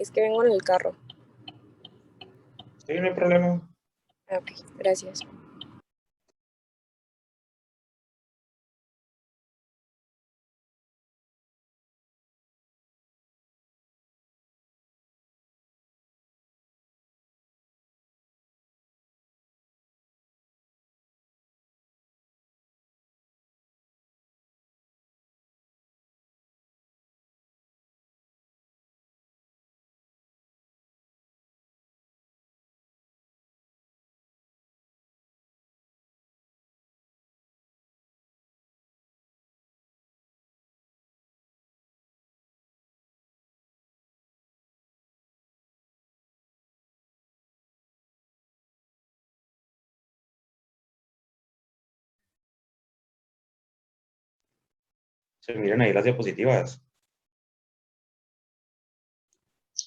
Es que vengo en el carro. Sí, no hay problema. Ok, gracias. Se miran ahí las diapositivas.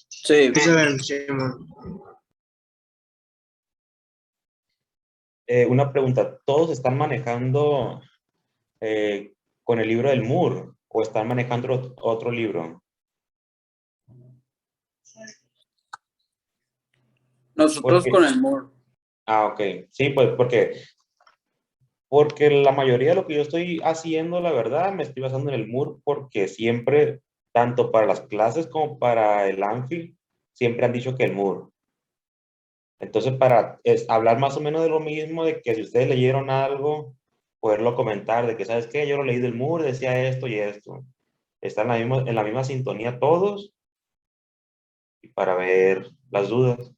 Sí. Una pregunta, ¿todos están manejando con el libro del Moore o están manejando otro libro? Nosotros con el Moore. Ok. Sí, pues porque la mayoría de lo que yo estoy haciendo, la verdad, me estoy basando en el Moore porque siempre, tanto para las clases como para el Anfield, siempre han dicho que el Moore. Entonces, para hablar más o menos de lo mismo, de que si ustedes leyeron algo, poderlo comentar, de que, ¿sabes qué? Yo lo leí del Moore, decía esto y esto. Están en la misma sintonía todos y para ver las dudas.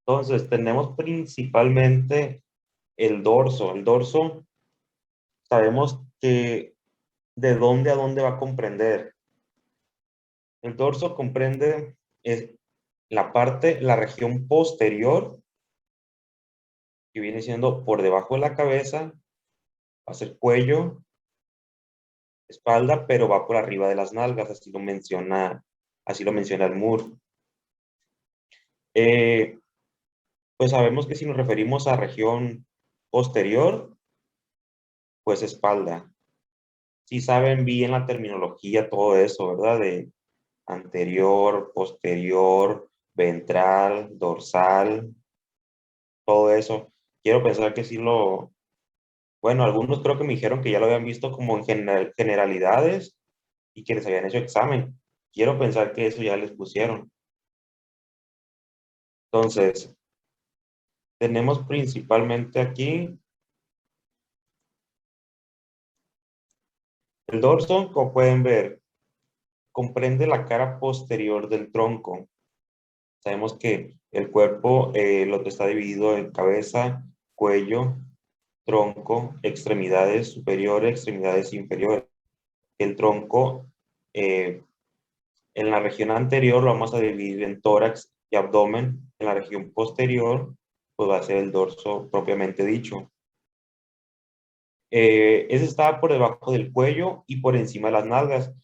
Entonces, tenemos principalmente el dorso. El dorso, sabemos que de dónde a dónde va a comprender. El dorso comprende la región posterior, que viene siendo por debajo de la cabeza, va a ser cuello, espalda, pero va por arriba de las nalgas, así lo menciona el Moore. Pues sabemos que si nos referimos a región posterior, pues espalda. Si saben bien la terminología, todo eso, ¿verdad? De anterior, posterior, ventral, dorsal, todo eso. Quiero pensar que sí bueno, algunos creo que me dijeron que ya lo habían visto como en generalidades y que les habían hecho examen. Quiero pensar que eso ya les pusieron. Entonces, tenemos principalmente aquí el dorso, como pueden ver, comprende la cara posterior del tronco. Sabemos que el cuerpo lo que está dividido en cabeza, cuello, tronco, extremidades superiores, extremidades inferiores. El tronco, en la región anterior lo vamos a dividir en tórax y abdomen. En la región posterior, pues va a ser el dorso propiamente dicho. Ese está por debajo del cuello y por encima de las nalgas.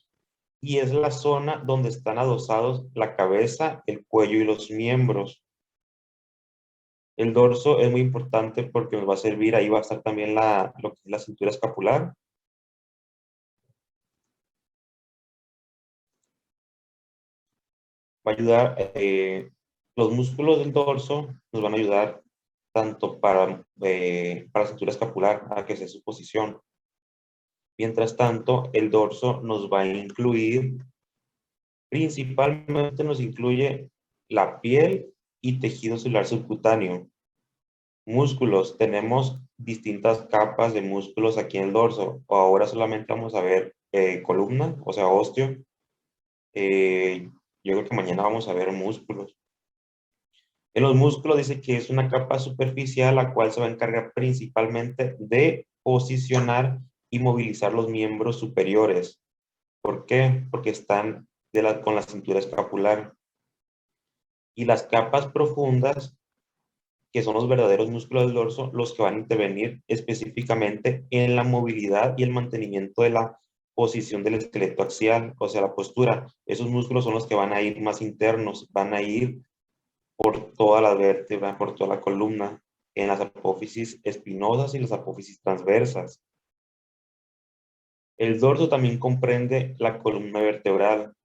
Y es la zona donde están adosados la cabeza, el cuello y los miembros. El dorso es muy importante porque nos va a servir, ahí va a estar también lo que es la cintura escapular. Va a ayudar, los músculos del dorso nos van a ayudar tanto para la cintura escapular, a que sea su posición. Mientras tanto, el dorso nos va a incluir, principalmente nos incluye la piel y tejido celular subcutáneo. Músculos, tenemos distintas capas de músculos aquí en el dorso. Ahora solamente vamos a ver columna, o sea, ósteo. Yo creo que mañana vamos a ver músculos. En los músculos dice que es una capa superficial la cual se va a encargar principalmente de posicionar y movilizar los miembros superiores. ¿Por qué? Porque están con la cintura escapular. Y las capas profundas, que son los verdaderos músculos del dorso, los que van a intervenir específicamente en la movilidad y el mantenimiento de la posición del esqueleto axial, o sea, la postura. Esos músculos son los que van a ir más internos, van a ir por toda la vértebra, por toda la columna, en las apófisis espinosas y las apófisis transversas. El dorso también comprende la columna vertebral.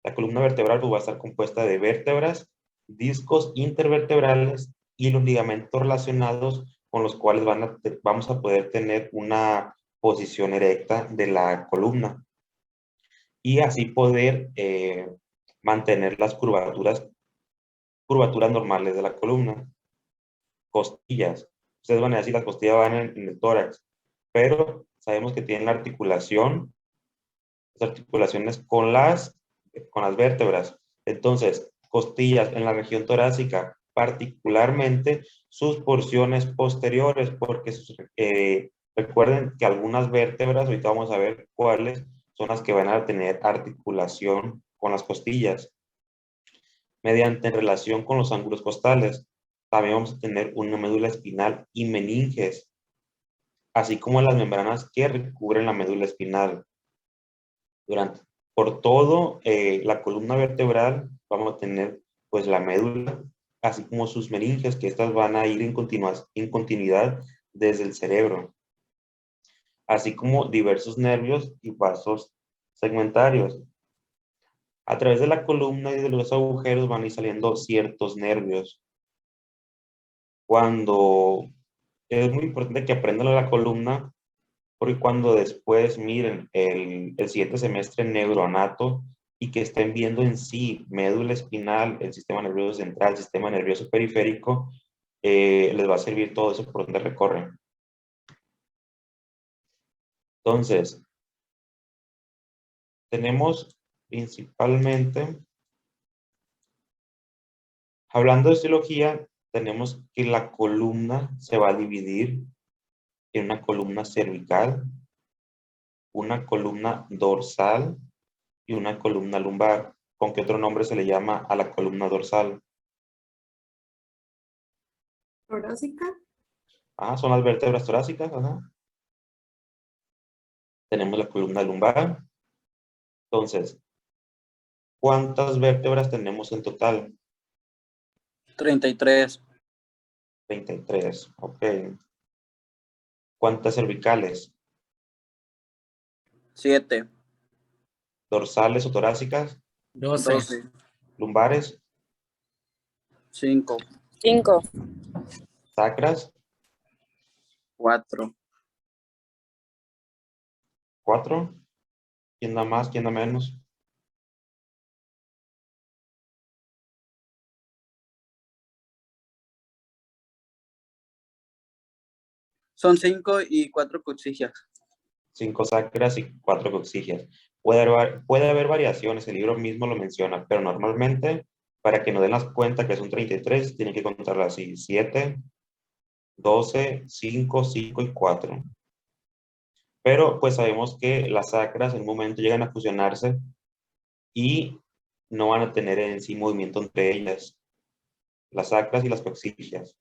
La columna vertebral pues, va a estar compuesta de vértebras, discos intervertebrales y los ligamentos relacionados con los cuales vamos a poder tener una posición erecta de la columna y así poder mantener las curvaturas normales de la columna. Costillas. Ustedes van a decir las costillas van en el tórax, pero sabemos que tienen la articulación, las articulaciones con las vértebras. Entonces, costillas en la región torácica, particularmente sus porciones posteriores, porque recuerden que algunas vértebras, ahorita vamos a ver cuáles son las que van a tener articulación con las costillas, mediante relación con los ángulos costales. También vamos a tener una médula espinal y meninges, así como las membranas que recubren la médula espinal. Por todo la columna vertebral vamos a tener pues la médula, así como sus meninges, que estas van a ir en continuidad desde el cerebro, así como diversos nervios y vasos segmentarios. A través de la columna y de los agujeros van a ir saliendo ciertos nervios. Cuando es muy importante que aprendan la columna, porque cuando después miren el siguiente semestre neuroanato y que estén viendo en sí médula espinal, el sistema nervioso central, el sistema nervioso periférico, les va a servir todo eso por donde recorren. Entonces, tenemos principalmente, hablando de histología, tenemos que la columna se va a dividir en una columna cervical, una columna dorsal y una columna lumbar. ¿Con qué otro nombre se le llama a la columna dorsal? Torácica. Ah, son las vértebras torácicas. Ajá. Tenemos la columna lumbar. Entonces, ¿cuántas vértebras tenemos en total? 33. 33. Ok. ¿Cuántas cervicales? 7. ¿Dorsales o torácicas? 12. ¿Lumbares? 5. 5. ¿Sacras? 4. 4. ¿Quién da más? ¿Quién da menos? Son 5 y 4 coxillas. 5 sacras y 4 coxillas. Puede haber variaciones, el libro mismo lo menciona, pero normalmente, para que no den las cuenta que son 33, tienen que contarlas así: 7, 12, 5, 5 y 4. Pero pues sabemos que las sacras en un momento llegan a fusionarse y no van a tener en sí movimiento entre ellas, las sacras y las coxillas.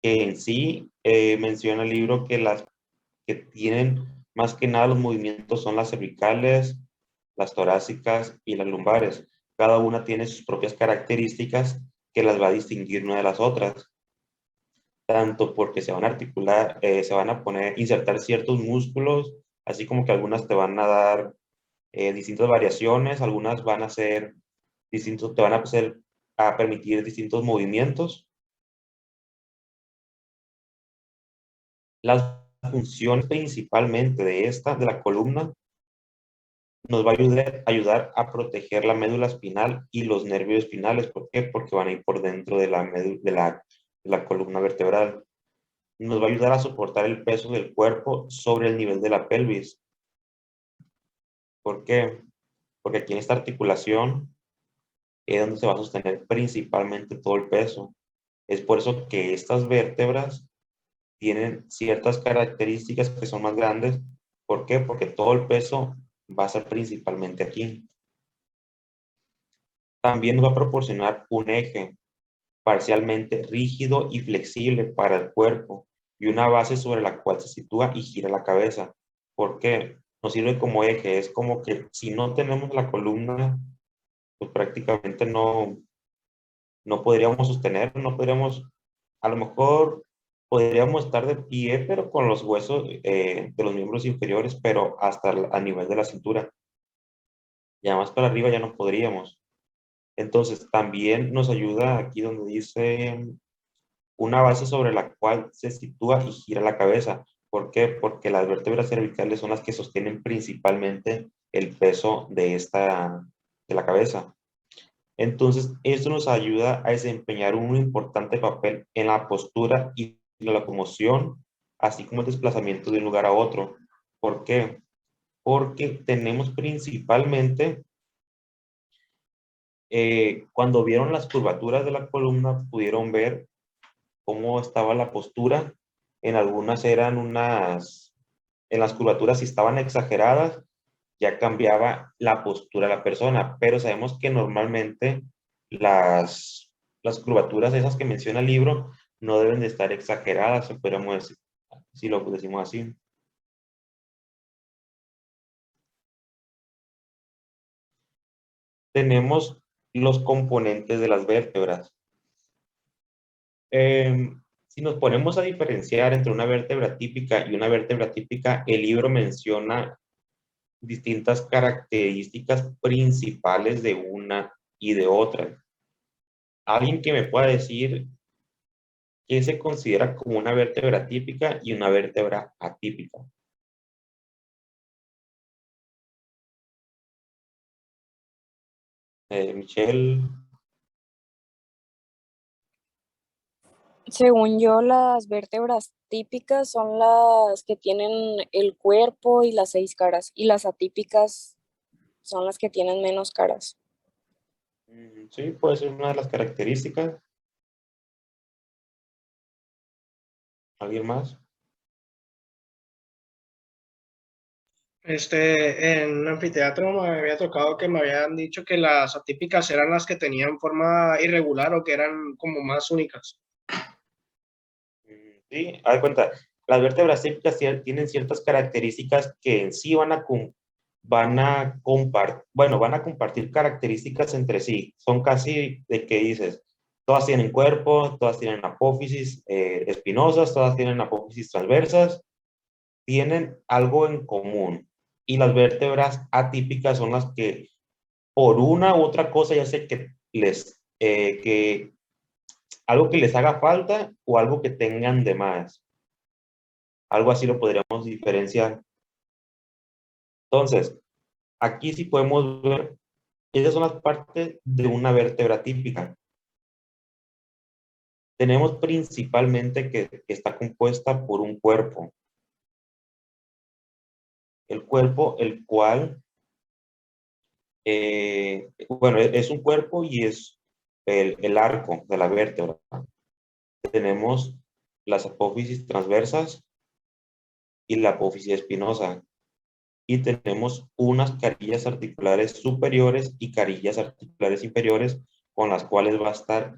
Que en sí menciona el libro que las que tienen más que nada los movimientos son las cervicales, las torácicas y las lumbares. Cada una tiene sus propias características que las va a distinguir una de las otras. Tanto porque se van a articular, se van a insertar ciertos músculos, así como que algunas te van a dar distintas variaciones, algunas van a ser distintos, te van a permitir distintos movimientos. Las funciones principalmente de la columna, nos va a ayudar a proteger la médula espinal y los nervios espinales. ¿Por qué? Porque van a ir por dentro de la columna vertebral. Nos va a ayudar a soportar el peso del cuerpo sobre el nivel de la pelvis. ¿Por qué? Porque aquí en esta articulación es donde se va a sostener principalmente todo el peso. Es por eso que estas vértebras tienen ciertas características que son más grandes. ¿Por qué? Porque todo el peso va a ser principalmente aquí. También nos va a proporcionar un eje parcialmente rígido y flexible para el cuerpo y una base sobre la cual se sitúa y gira la cabeza. ¿Por qué? Nos sirve como eje. Es como que si no tenemos la columna, pues prácticamente no podríamos sostener, no podríamos, a lo mejor podríamos estar de pie, pero con los huesos de los miembros inferiores, pero hasta a nivel de la cintura. Ya más para arriba ya no podríamos. Entonces, también nos ayuda aquí donde dice una base sobre la cual se sitúa y gira la cabeza. ¿Por qué? Porque las vértebras cervicales son las que sostienen principalmente el peso de la cabeza. Entonces, esto nos ayuda a desempeñar un importante papel en la postura y la locomoción, así como el desplazamiento de un lugar a otro. ¿Por qué? Porque tenemos principalmente, cuando vieron las curvaturas de la columna, pudieron ver cómo estaba la postura. En algunas en las curvaturas si estaban exageradas, ya cambiaba la postura de la persona, pero sabemos que normalmente las curvaturas esas que menciona el libro no deben de estar exageradas, o podríamos decir, si lo decimos así. Tenemos los componentes de las vértebras. Si nos ponemos a diferenciar entre una vértebra típica y una vértebra típica, el libro menciona distintas características principales de una y de otra. Alguien que me pueda decir qué se considera como una vértebra típica y una vértebra atípica. Michelle. Según yo, las vértebras típicas son las que tienen el cuerpo y las 6 caras, y las atípicas son las que tienen menos caras. Sí, puede ser una de las características. ¿Alguien más? En un anfiteatro me había tocado que me habían dicho que las atípicas eran las que tenían forma irregular o que eran como más únicas. Sí, haz de cuenta, las vértebras típicas tienen ciertas características que en sí van a compartir características entre sí. Son casi de que dices, todas tienen cuerpo, todas tienen apófisis espinosas, todas tienen apófisis transversas, tienen algo en común. Y las vértebras atípicas son las que por una u otra cosa, ya sé que algo que les haga falta o algo que tengan de más. Algo así lo podríamos diferenciar. Entonces, aquí sí podemos ver, esas son las partes de una vértebra típica. Tenemos principalmente que está compuesta por un cuerpo. El cuerpo, el cual, bueno, es un cuerpo y es el arco de la vértebra. Tenemos las apófisis transversas y la apófisis espinosa. Y tenemos unas carillas articulares superiores y carillas articulares inferiores con las cuales va a estar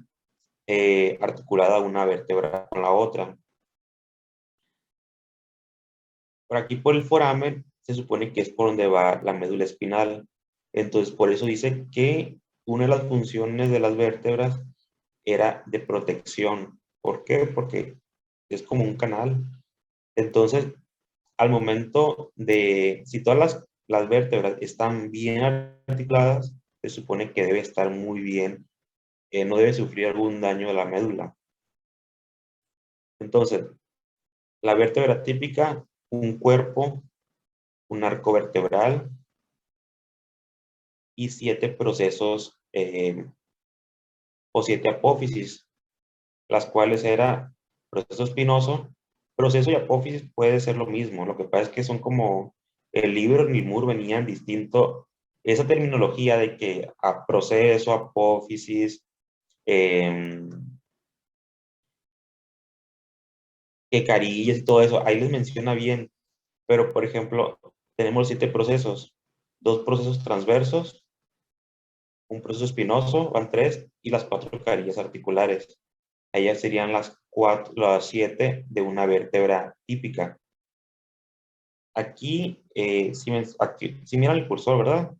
articulada una vértebra con la otra. Por aquí por el foramen se supone que es por donde va la médula espinal. Entonces por eso dice que una de las funciones de las vértebras era de protección. ¿Por qué? Porque es como un canal. Entonces, al momento de, si todas las vértebras están bien articuladas, se supone que debe estar muy bien, no debe sufrir algún daño de la médula. Entonces, la vértebra típica, un cuerpo, un arco vertebral y 7 procesos o 7 apófisis, las cuales era proceso espinoso. Proceso y apófisis puede ser lo mismo, lo que pasa es que son como el libro y el mur venían distinto. Esa terminología de que a proceso, apófisis, eh, que carillas y todo eso, ahí les menciona bien, pero por ejemplo, tenemos 7 procesos, 2 procesos transversos, un proceso espinoso, van 3, y las 4 carillas articulares. Ellas serían las 7 de una vértebra típica. Aquí, si miran el cursor, ¿verdad?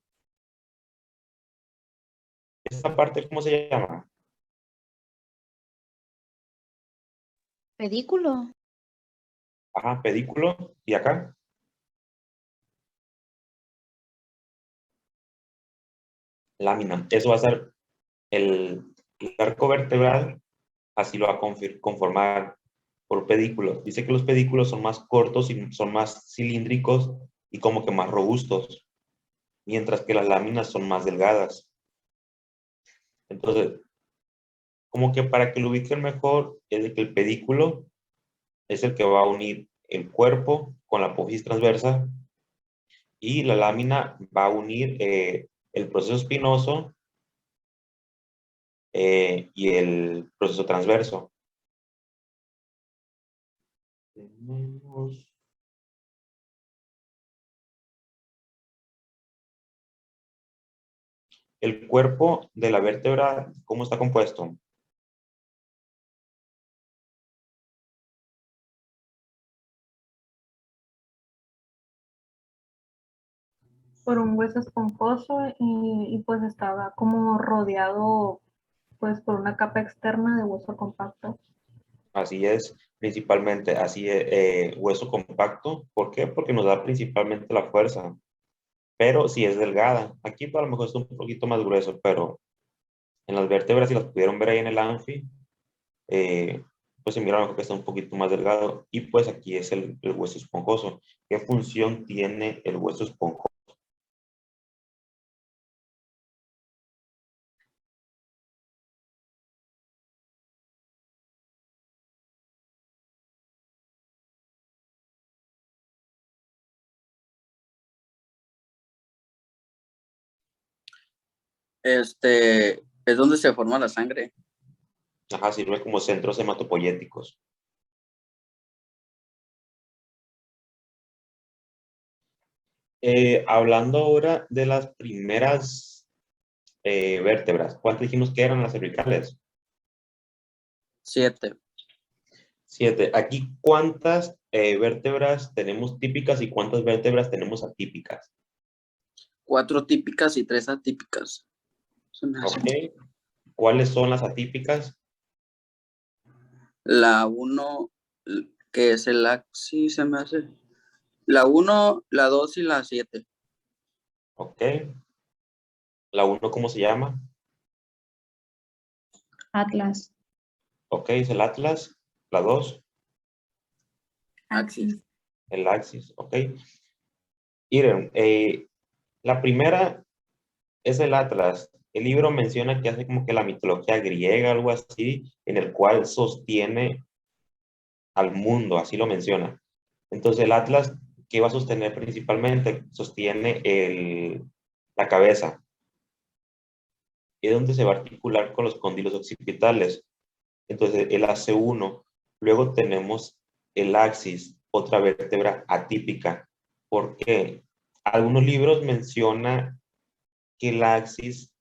Esta parte, ¿cómo se llama? Pedículo. Ajá, pedículo. ¿Y acá? lámina. Eso va a ser el arco vertebral, así lo va a conformar por pedículos. Dice que los pedículos son más cortos y son más cilíndricos y como que más robustos, mientras que las láminas son más delgadas. Entonces, como que para que lo ubiquen mejor, es de que el pedículo es el que va a unir el cuerpo con la apófisis transversa y la lámina va a unir el proceso espinoso y el proceso transverso. Tenemos el cuerpo de la vértebra, ¿cómo está compuesto? Por un hueso esponjoso y pues estaba como rodeado pues por una capa externa de hueso compacto. Así es, principalmente, así hueso compacto. ¿Por qué? Porque nos da principalmente la fuerza, pero si es delgada. Aquí a lo mejor es un poquito más grueso, pero en las vértebras, si las pudieron ver ahí en el anfi, pues se mira a lo mejor que está un poquito más delgado. Y pues aquí es el hueso esponjoso. ¿Qué función tiene el hueso esponjoso? Es donde se forma la sangre. Ajá, sirve como centros hematopoyéticos. Hablando ahora de las primeras vértebras, ¿cuántas dijimos que eran las cervicales? 7. 7. Aquí, ¿cuántas vértebras tenemos típicas y cuántas vértebras tenemos atípicas? 4 típicas y 3 atípicas. Se me hace. ¿Ok? ¿Cuáles son las atípicas? La 1, que es el axis, se me hace. La 1, la 2 y la 7. ¿Ok? La 1, ¿cómo se llama? Atlas. ¿Ok? Es el atlas. La 2, Axis. el axis. ¿Ok? Miren, la primera es el atlas. El libro menciona que hace como que la mitología griega, algo así, en el cual sostiene al mundo, así lo menciona. Entonces el atlas, ¿qué va a sostener principalmente? Sostiene la cabeza. Es donde se va a articular con los cóndilos occipitales. Entonces el AC1. Luego tenemos el axis, otra vértebra atípica. ¿Por qué? Algunos libros mencionan que el axis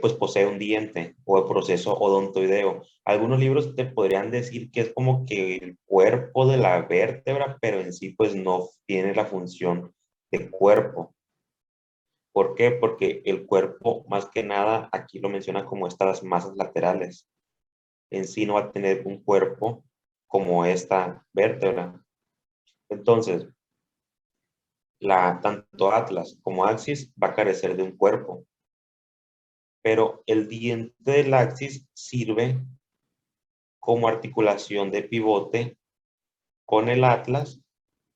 pues posee un diente o el proceso odontoideo. Algunos libros te podrían decir que es como que el cuerpo de la vértebra, pero en sí pues no tiene la función de cuerpo. ¿Por qué? Porque el cuerpo, más que nada, aquí lo menciona como estas masas laterales. En sí no va a tener un cuerpo como esta vértebra. Entonces, tanto atlas como axis va a carecer de un cuerpo. Pero el diente del axis sirve como articulación de pivote con el atlas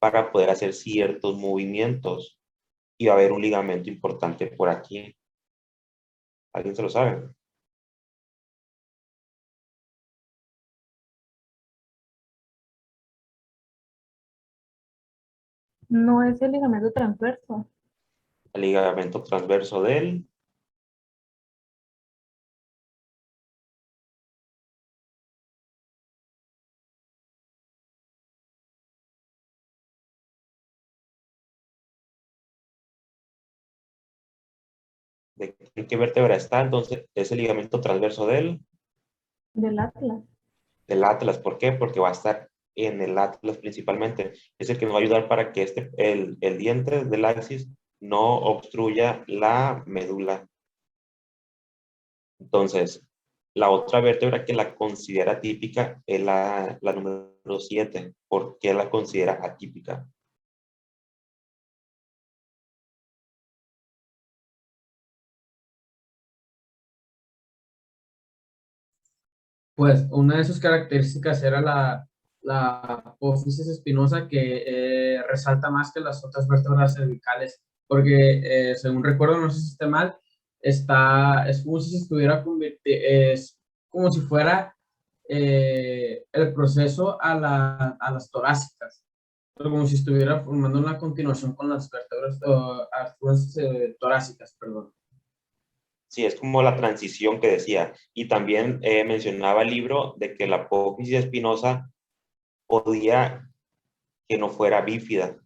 para poder hacer ciertos movimientos. Y va a haber un ligamento importante por aquí. ¿Alguien se lo sabe? No es el ligamento transverso. El ligamento transverso del... ¿En qué vértebra está? Entonces, es el ligamento transverso Del Atlas. del atlas. ¿Por qué? Porque va a estar en el atlas principalmente. Es el que nos va a ayudar para que el diente del axis no obstruya la médula. Entonces, la otra vértebra que la considera típica es la número 7. ¿Por qué la considera atípica? Pues una de sus características era la apófisis espinosa que resalta más que las otras vértebras cervicales, porque según recuerdo, no sé si esté mal, es como si se estuviera es como si fuera el proceso a las torácicas, pero como si estuviera formando una continuación con las vértebras torácicas, perdón. Sí, es como la transición que decía. Y también mencionaba el libro de que la apófisis espinosa podía que no fuera bífida.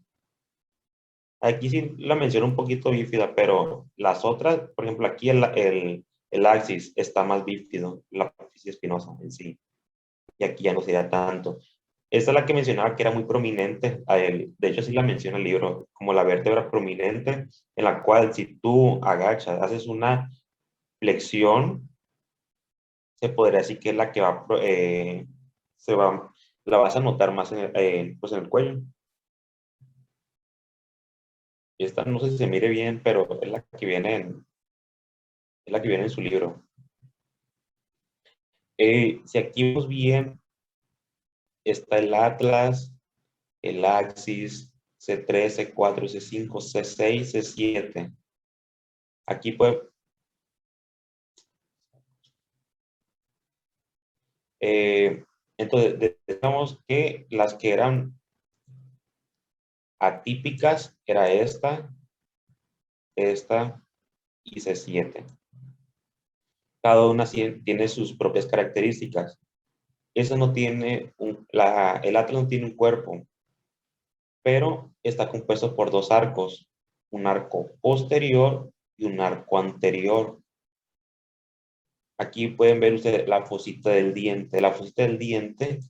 Aquí sí la menciono un poquito bífida, pero las otras, por ejemplo, aquí el axis está más bífido, la apófisis espinosa en sí. Y aquí ya no sería tanto. Esta es la que mencionaba que era muy prominente. De hecho, sí la menciona el libro, como la vértebra prominente, en la cual si tú agachas, haces una flexión, se podría decir que es la que se va, la vas a notar más pues en el cuello. Y esta no sé si se mire bien, pero es es la que viene en su libro. Si aquí vemos bien, está el atlas, el axis, C3, C4, C5, C6, C7. Aquí pues, entonces, digamos que las que eran atípicas era esta y C7. Cada una tiene sus propias características. Esa no tiene el atlas no tiene un cuerpo, pero está compuesto por dos arcos, un arco posterior y un arco anterior. Aquí pueden ver ustedes la fosita del diente. La fosita del diente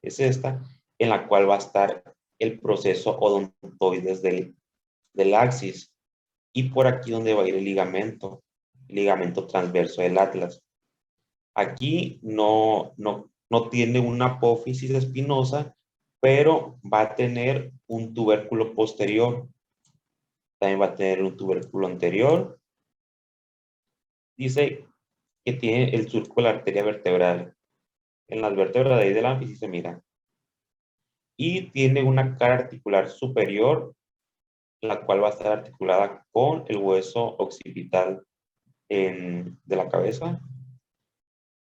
es esta, en la cual va a estar el proceso odontoides del axis. Y por aquí donde va a ir el ligamento transverso del atlas. Aquí no tiene una apófisis espinosa, pero va a tener un tubérculo posterior. También va a tener un tubérculo anterior. Dice que tiene el surco de la arteria vertebral. En las vértebras de ahí del ánfisis se mira. Y tiene una cara articular superior, la cual va a estar articulada con el hueso occipital de la cabeza.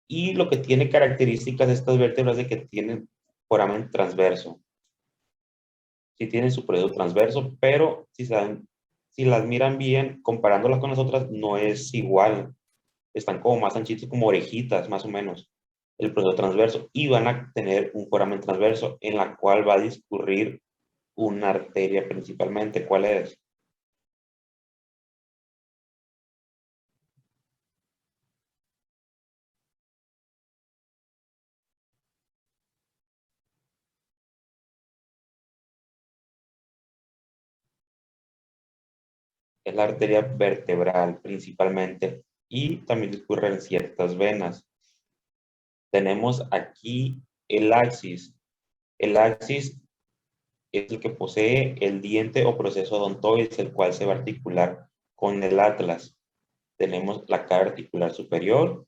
Y lo que tiene características de estas vértebras es de que tienen foramen transverso. Sí tienen su periodo transverso, pero si las miran bien, comparándolas con las otras, no es igual. Están como más anchitos, como orejitas, más o menos, el periodo transverso. Y van a tener un foramen transverso en la cual va a discurrir una arteria principalmente. ¿Cuál es? Es la arteria vertebral principalmente y también discurren ciertas venas. Tenemos aquí el axis. El axis es el que posee el diente o proceso odontoides, el cual se va a articular con el atlas. Tenemos la cara articular superior,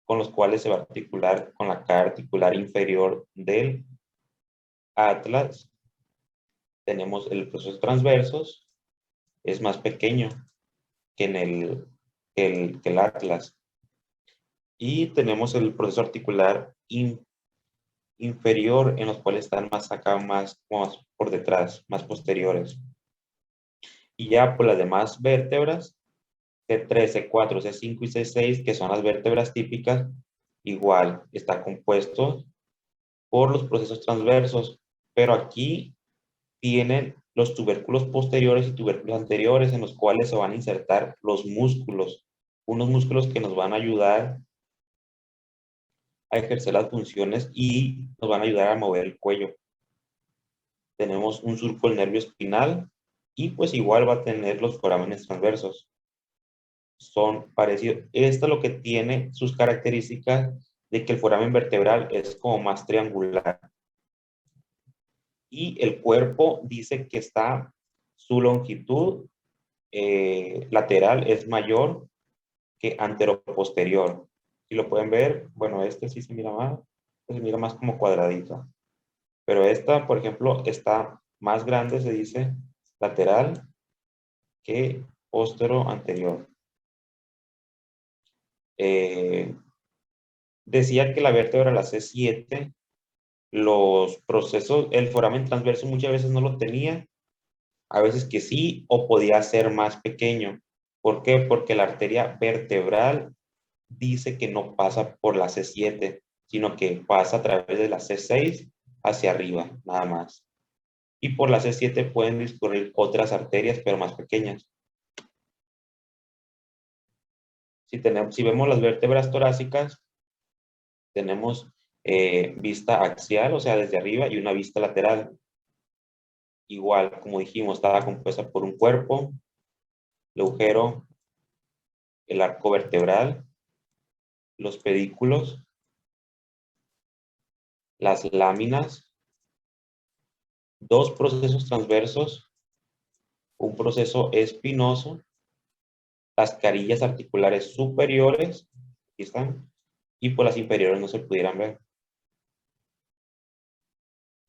con los cuales se va a articular con la cara articular inferior del atlas. Tenemos el proceso transversos, es más pequeño que que el atlas. Y tenemos el proceso articular inferior, en los cuales están más acá, más por detrás, más posteriores. Y ya por las demás vértebras, C3, C4, C5 y C6, que son las vértebras típicas, igual está compuesto por los procesos transversos, pero aquí tienen los tubérculos posteriores y tubérculos anteriores, en los cuales se van a insertar los músculos, unos músculos que nos van a ayudar a ejercer las funciones y nos van a ayudar a mover el cuello. Tenemos un surco del nervio espinal y pues igual va a tener los forámenes transversos. Son parecidos. Esto es lo que tiene sus características de que el foramen vertebral es como más triangular. Y el cuerpo dice que su longitud lateral es mayor que anteroposterior. Si lo pueden ver, bueno, este sí se mira más, se mira más como cuadradito. Pero esta, por ejemplo, está más grande, se dice, lateral que postero anterior. Decía que la vértebra, la C7, los procesos, el foramen transverso muchas veces no lo tenía, a veces que sí, o podía ser más pequeño. ¿Por qué? Porque la arteria vertebral dice que no pasa por la C7, sino que pasa a través de la C6 hacia arriba, nada más. Y por la C7 pueden discurrir otras arterias, pero más pequeñas. Si vemos las vértebras torácicas, tenemos vista axial, o sea, desde arriba, y una vista lateral. Igual, como dijimos, estaba compuesta por un cuerpo, el agujero, el arco vertebral, los pedículos, las láminas, dos procesos transversos, un proceso espinoso, las carillas articulares superiores, aquí están, y por las inferiores no se pudieran ver.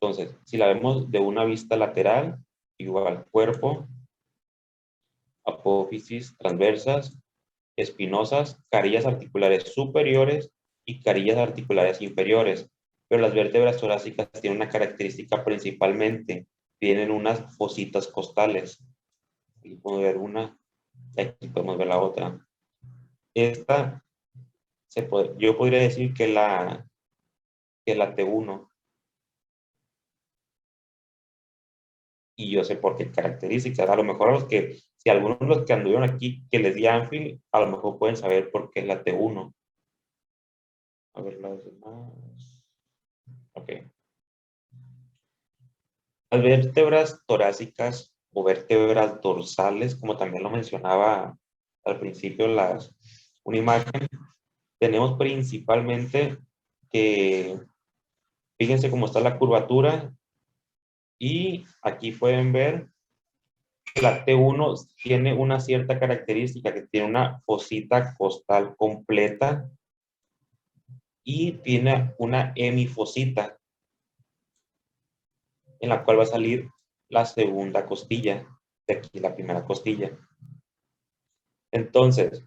Entonces, si la vemos de una vista lateral, igual cuerpo, apófisis transversas, espinosas, carillas articulares superiores y carillas articulares inferiores. Pero las vértebras torácicas tienen una característica principalmente, tienen unas fositas costales. Aquí podemos ver una, y aquí podemos ver la otra. Esta, yo podría decir que la T1, y yo sé por qué características. A lo mejor si algunos de los que anduvieron aquí, que les di Anfield, a lo mejor pueden saber por qué es la T1. A ver las demás. Ok. Las vértebras torácicas o vértebras dorsales, como también lo mencionaba al principio una imagen, tenemos principalmente que, fíjense cómo está la curvatura, y aquí pueden ver que la T1 tiene una cierta característica, que tiene una fosita costal completa y tiene una hemifosita, en la cual va a salir la segunda costilla, de aquí la primera costilla. Entonces,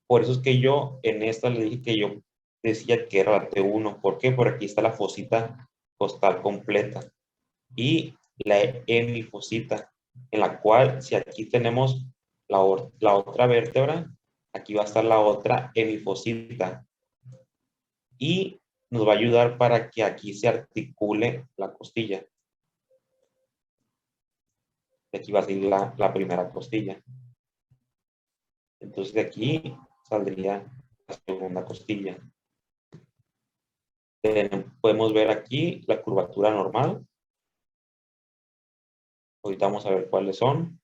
por eso es que yo en esta le dije que yo decía que era la T1. ¿Por qué? Porque aquí está la fosita costal completa y la hemifosita, en la cual si aquí tenemos la otra vértebra, aquí va a estar la otra hemifosita y nos va a ayudar para que aquí se articule la costilla. Aquí va a salir la primera costilla. Entonces de aquí saldría la segunda costilla. Podemos ver aquí la curvatura normal. Ahorita vamos a ver cuáles son.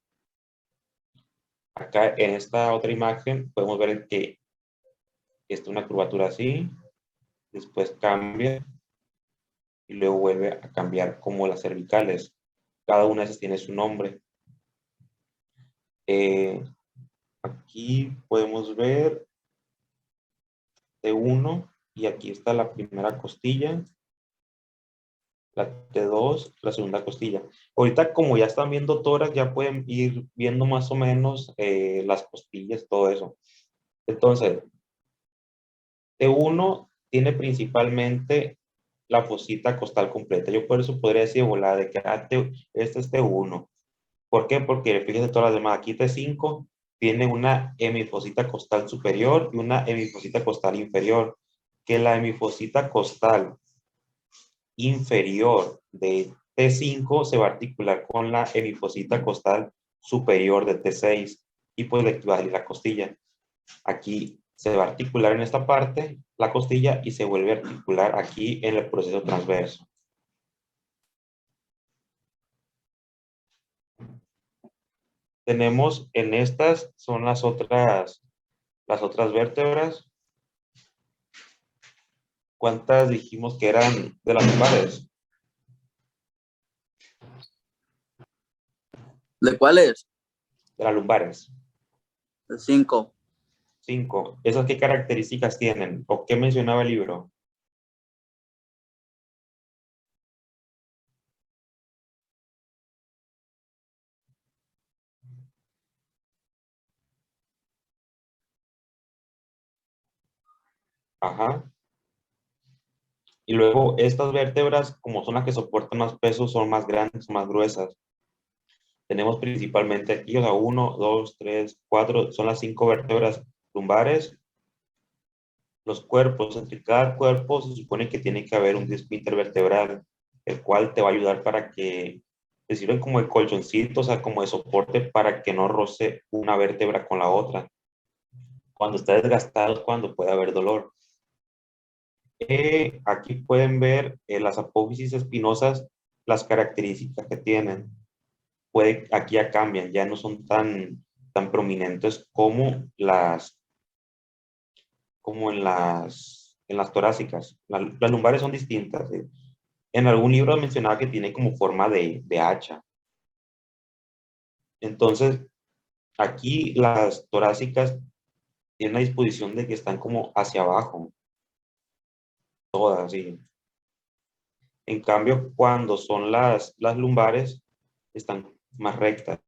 Acá en esta otra imagen podemos ver que está una curvatura así, después cambia y luego vuelve a cambiar como las cervicales. Cada una de esas tiene su nombre. Aquí podemos ver T1 y aquí está la primera costilla, la T2, la segunda costilla. Ahorita como ya están viendo toras, ya pueden ir viendo más o menos las costillas, todo eso. Entonces, T1 tiene principalmente la fosita costal completa. Yo por eso podría decir volada de que este es T1. ¿Por qué? Porque fíjense todas las demás. Aquí T5 tiene una hemifosita costal superior y una hemifosita costal inferior. Que la hemifosita costal inferior de T5 se va a articular con la hemifosita costal superior de T6 y pues le va a salir la costilla. Aquí se va a articular en esta parte la costilla y se vuelve a articular aquí en el proceso transverso. Tenemos en estas, son las otras vértebras. ¿Cuántas dijimos que eran de las lumbares? ¿De cuáles? De las lumbares. 5. 5. ¿Esas qué características tienen? ¿O qué mencionaba el libro? Ajá. Y luego estas vértebras, como son las que soportan más peso, son más grandes, más gruesas. Tenemos principalmente aquí, o sea, 1, 2, 3, 4, son las 5 vértebras lumbares. Los cuerpos, entre cada cuerpo se supone que tiene que haber un disco intervertebral, el cual te va a ayudar para que te sirven como de colchoncito, o sea, como de soporte para que no roce una vértebra con la otra. Cuando está desgastado es cuando puede haber dolor. Aquí pueden ver las apófisis espinosas, las características que tienen. Aquí ya cambian, ya no son tan prominentes como en las torácicas. Las lumbares son distintas. En algún libro mencionaba que tiene como forma de hacha. Entonces, aquí las torácicas tienen la disposición de que están como hacia abajo, todas, sí. En cambio, cuando son las lumbares, están más rectas.